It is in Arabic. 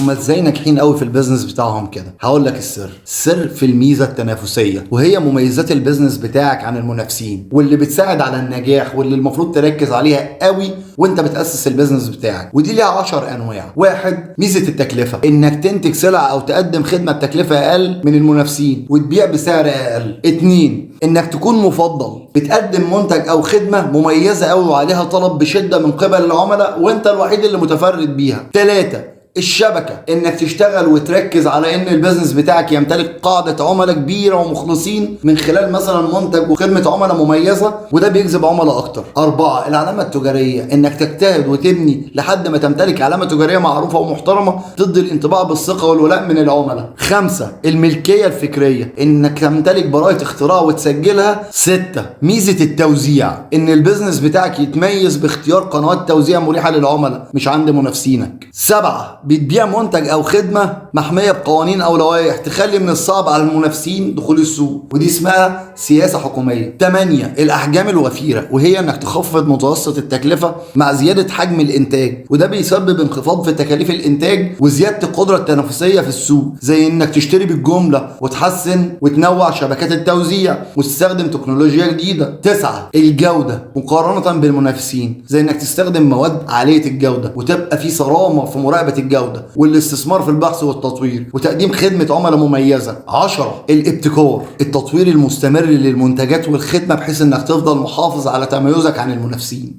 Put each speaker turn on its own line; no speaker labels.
هم ازاي ناجحين قوي في البيزنس بتاعهم كده؟ هقول لك السر في الميزه التنافسيه، وهي مميزات البيزنس بتاعك عن المنافسين، واللي بتساعد على النجاح واللي المفروض تركز عليها قوي وانت بتاسس البيزنس بتاعك. ودي ليها 10 انواع. واحد، ميزه التكلفه، انك تنتج سلعه او تقدم خدمه بتكلفه اقل من المنافسين وتبيع بسعر اقل. اتنين، انك تكون مفضل، بتقدم منتج او خدمه مميزه قوي وعليها طلب بشده من قبل العملاء وانت الوحيد اللي متفرد بيها. تلاتة، الشبكة، انك تشتغل وتركز على ان البيزنس بتاعك يمتلك قاعدة عملاء كبيرة ومخلصين من خلال مثلا منتج وخدمة عملاء مميزة، وده بيجذب عملاء اكتر. اربعة، العلامة التجارية، انك تجتهد وتبني لحد ما تمتلك علامة تجارية معروفة ومحترمة تدي الانطباع بالثقة والولاء من العملاء. خمسة، الملكية الفكرية، انك تمتلك براءة اختراع وتسجلها. ستة، ميزة التوزيع، ان البيزنس بتاعك يتميز باختيار قنوات توزيع مريحة للعملاء مش عند منافسينك. سبعة، بتبيع منتج او خدمه محميه بقوانين او لوائح تخلي من الصعب على المنافسين دخول السوق، ودي اسمها سياسه حكوميه. 8، الاحجام الوفيره، وهي انك تخفض متوسط التكلفه مع زياده حجم الانتاج، وده بيسبب انخفاض في تكاليف الانتاج وزياده القدره التنافسيه في السوق، زي انك تشتري بالجمله وتحسن وتنوع شبكات التوزيع وتستخدم تكنولوجيا جديده. 9، الجوده مقارنه بالمنافسين، زي انك تستخدم مواد عاليه الجوده وتبقى في صرامه في مراقبه الجوده والاستثمار في البحث والتطوير وتقديم خدمة عملاء مميزة. 10، الابتكار، التطوير المستمر للمنتجات والخدمة بحيث انك تفضل محافظ على تميزك عن المنافسين.